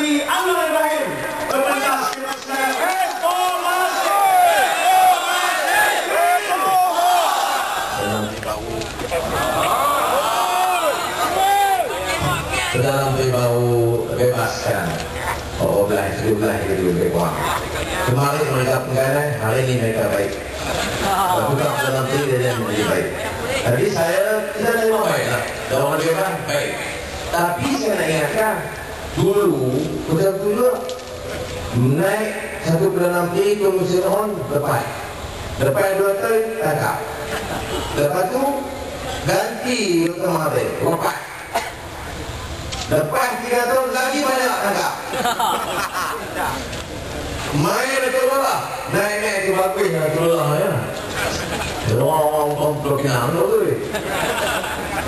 Sri Anwar Ibrahim berpentas dengan reformasi. Dalam bau bebaskan belah itu lebih kuat. Kemarin mereka penggalan, hari ini mereka baik. Bukan dalam diri dia menjadi baik. Jadi saya tidak terima baik lah. Kalau mereka baik. Tapi saya nak ingatkan dulu naik 1 bulan nanti komisi on lepas 2 tahun tangkap. Lepas tu ganti kemarin lepas. Lepas 3 tahun lagi banyak tangkap. Main betul lah. Naik ke bagus betul lah ya. Orang blokinan tu.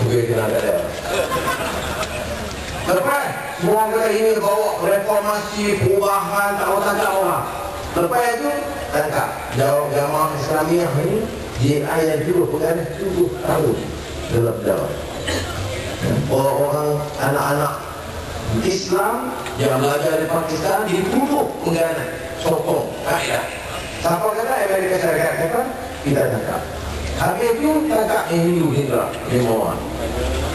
Okey kena ada. Lepas semua kita ini bawa reformasi, perubahan, tak orang. Lepas itu tangkap. Jamaah Islamiah ini JI yang dulu pegang 7 tahun dalam dakwah. Orang anak-anak Islam yang belajar di Pakistan dituduh pengganan, sokong, kaedah. Siapa kata Amerika Syarikat kata kita tangkap. Habis itu tangkap Hindu Hindra Himawan.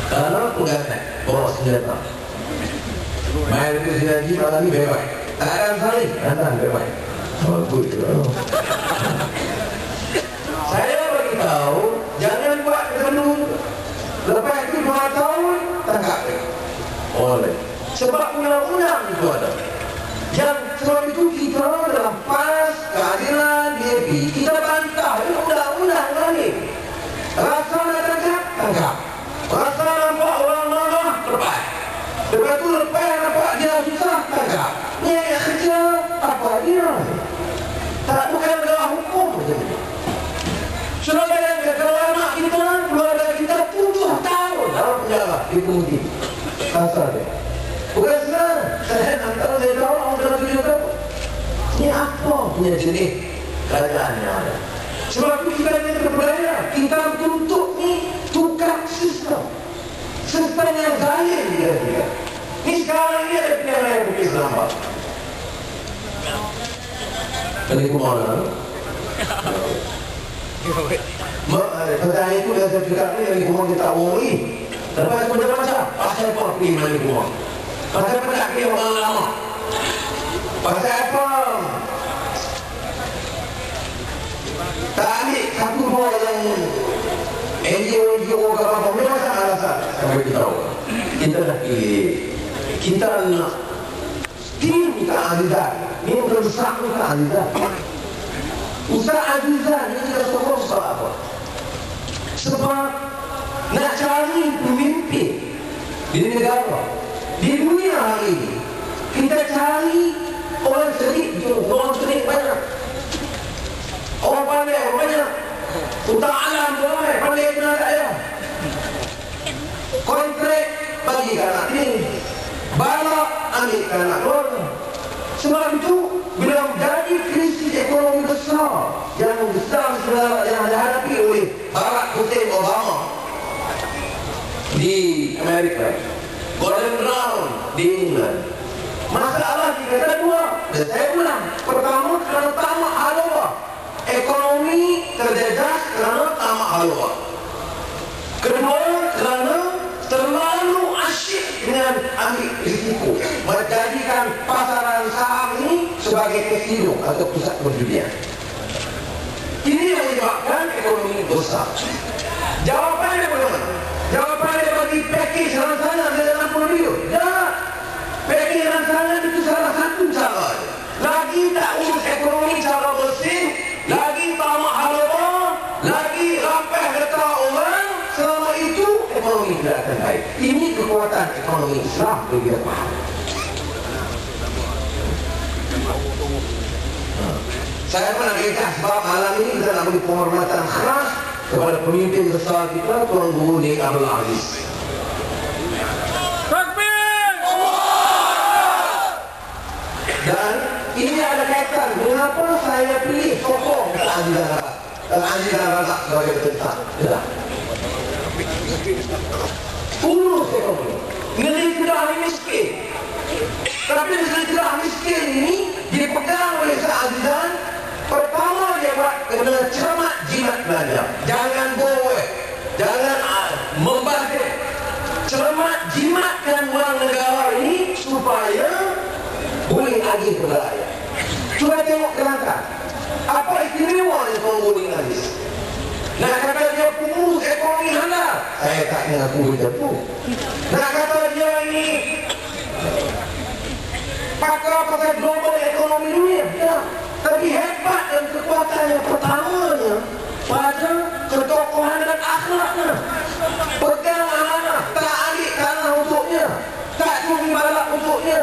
Karena pengganan, bawa senjata. Main itu sinergi malam ini bebas. Tak ada saling, nanti bebas. Bagus itu. Saya beritahu jangan buat ketentu. Lepas itu 2 tahun tangkap oleh sebab undang-undang itu ada. Yang sebab itu kita dalam PAS, keadilan, DAP kita bantah undang-undang lagi. Rasa nak tangkap. Rasa nampak orang marah lepas. Lepas itu lepas nampak dia susah tangkap. Ni kerja apa dia? Tak bukan dalam hukum macam itu. Sudah bayangkan kalau anak kita, keluarga kita 7 tahun dalam penjara dikunci. Kasar dia. Bukan senang. Saya antara saya tahu orang dalam 7 tahun. Ini apa punya jenis kerajaan yang ada? Sebab itu kita ini berbahaya. Kita tuntut ni tukar sistem. Sistem yang zahir dia. Ini sekarang ini ada pilihan yang berbeza Islam. Kali kemana? Pertanyaan itu dah saya cakap ni dari rumah kita awali. Lepas itu macam pasal apa pergi dari rumah? Pasal apa tak pergi orang lama? Pasal apa? Tak ambil satu dua yang NGO ke apa? Memang sangat alasan. Saya beritahu. Kita dah pilih. Kita nak tim keadilan. Ini bukan besar keadilan. Ustaz Azizan ini kita sokong sebab apa? Sebab nak cari pemimpin di negara, di dunia hari ini. Kita cari orang sedikit banyak. Orang pandai banyak. Utang alam ramai, pandai kena daya. Kontrak bagi anak ini, balap ambil anak orang. Sebab itu bila menjadi krisis ekonomi besar yang dihadapi oleh Barack Hussein Obama di Amerika, Gordon Brown di England, masalah kita dua. Dan saya ulang, pertama kerana tamak haluan, ekonomi terjejas kerana tamak haluan. Kedua kerana terlalu asyik dengan ambil risiko, menjadikan pasaran saham ini sebagai kasino atau pusat perjudian. Ini yang menyebabkan ekonomi besar. Jawapannya bagaimana? Jawapannya bagi package rancangan dalam pemilu. Ya, package rancangan itu salah satu cara. Lagi tak urus ekonomi cara bersih, lagi tamak haluan, lagi rampas harta orang. Selama itu ekonomi tidak akan baik. Ini kekuatan ekonomi Islam bagi paham. Saya pernah kata sebab malam ini kita nak beri penghormatan khas kepada pemimpin besar kita, Tuan Guru Nik Abdul Aziz. Takbir! Dan ini ada kaitan mengapa saya pilih sokong Azizan Razak sebagai tentang. Urus ekonomi. Negeri kita hari miskin. Tapi istilah miskin ini dipegang oleh Azizan. Pertama dia buat kena cermat jimat belajar. Jangan gowe, jangan membazir. Cermat jimatkan uang negara ini supaya boleh agih berbahaya. Cuba tengok Kelantan. Apa istimewa yang pengguna Aziz? Nak kata dia pengurus ekonomi halal, saya tak mengaku dia pun. Nak kata dia ini pakar pasal global ekonomi dunia, ya. Tapi hebat dan kekuatannya pertamanya pada ketokohan dan akhlaknya. Pegang amanah, tak alik tanah untuknya, tak curi balak untuknya.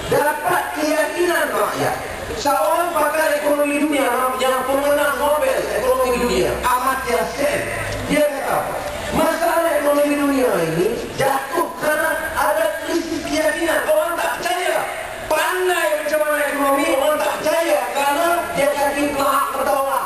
Dapat keyakinan rakyat. Seorang pakar ekonomi dunia yang pemenang Nobel ekonomi dunia, Amartya Sen, dia kata masalah ekonomi dunia ini jatuh karena ada krisis keyakinan. Orang tak percaya. Pandai macam mana ekonomi, orang tak percaya karena dia yakin kelak bertolak.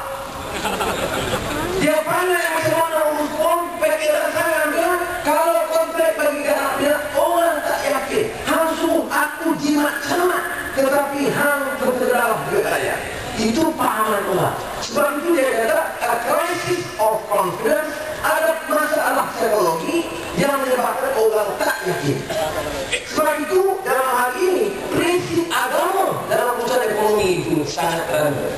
Dia pandai macam mana urus kontrak tangan dia, kalau kontrak bagi dia orang tak yakin. Hang suruh aku jimat cermat, tetapi hang terdalam bergaya. Itu pahaman orang. Sebab itu dia kata a crisis of confidence, ada masalah psikologi yang menyebabkan orang tak yakin. Sebab itu dalam hal ini prinsip agama dalam urusan ekonomi itu sangat rendah.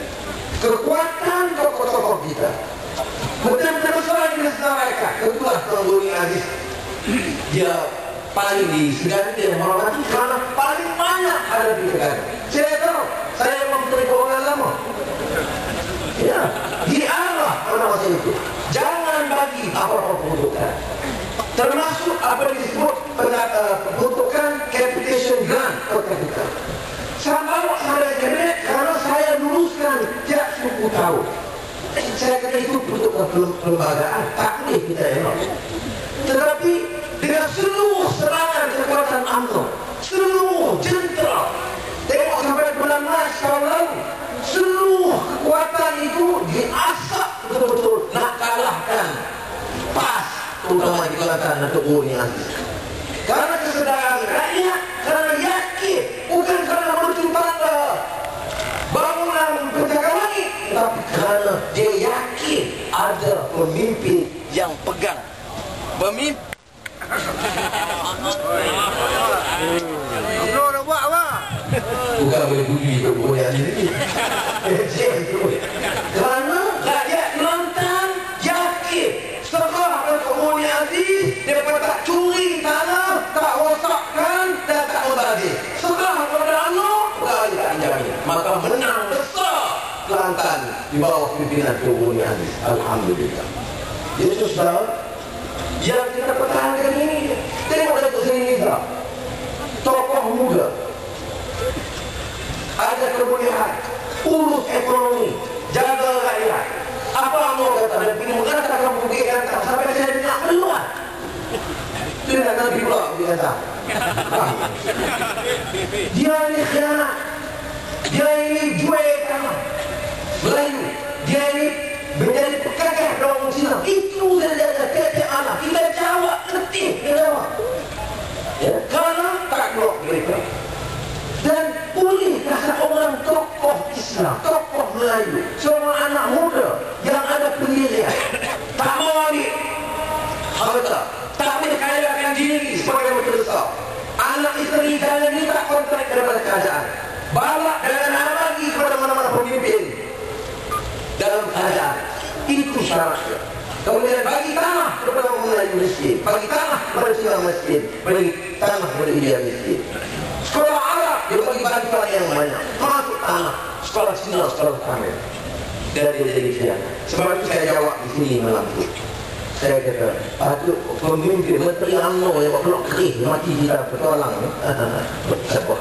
Kekuatan tokoh-tokoh kita betul-betul salah disampaikan. Ketua Tenggoning Aziz, dia paling disegani dan menghormati karena paling banyak ada di negara. Saya tahu, saya menteri keuangan lama. Ya, diarah pada masa itu. Jangan bagi apa-apa peruntukan, termasuk apa disebut peruntukan capitation grant per capita. Saya bawa sampai kabinet karena saya luluskan sejak 10 tahun. Saya kata itu untuk kelembagaan, tak boleh kita elok. Tetapi dengan seluruh serangan kekuatan UMNO, seluruh jentera, tengok sampai bulan Mac tahun lalu, seluruh kekuatan itu diasap betul-betul nak kalahkan PAS, terutama di Kelantan untuk Tenggoning Aziz. Karena kesedaran rakyat, karena yakin, bukan karena menuju tanda bangunan pencakar langit, tapi karena dia yakin ada pemimpin yang pegang. Pemimpin Dah buat apa? bukan boleh budi boleh ini. Kerana rakyat Kelantan yakin setelah Tenggoning Aziz dia tak curi tanah, tak rosakkan dan tak membazir. Setelah pada UMNO rakyat tak jamin, maka menang besar Kelantan di bawah pimpinan Tenggoning Aziz. Alhamdulillah. Jadi saudara, yang kita pertahankan ini, tengok Datuk Seri Nizam, tokoh muda, ada kebolehan, urus ekonomi, jaga rakyat. Apa mau kata dan pilih mengatakan membuktikan sampai saya dengar keluar. Itu yang Nabi pula dia kata. Dia ini khianat, dia ini jual tanah Melayu, dia ini menjadi pekakah dalam Islam. Itu saja tiap-tiap anak kita jawab letih, jawab. Ya, karena tak keluar mereka. Dan bolehkah seorang tokoh Islam, tokoh Melayu, seorang anak muda yang ada pendirian, tak mau ambil harta, tak boleh kayakan diri sebagai besar. Anak isteri dan minta kontrak daripada kerajaan, balak dan lagi kepada mana-mana pemimpin dalam kerajaan. Itu syaratnya. Kemudian bagi tanah kepada orang Melayu miskin, bagi tanah kepada Islam miskin, bagi tanah kepada India miskin. Sekolah Arab dia bagi bantuan yang banyak, masuk tanah, sekolah Cina, sekolah Tamil. Dari dia. Sebab itu saya jawab di sini malam itu. Saya kata, patut pemimpin menteri UMNO yang peluk kerih mati kita bertolak. Siapa?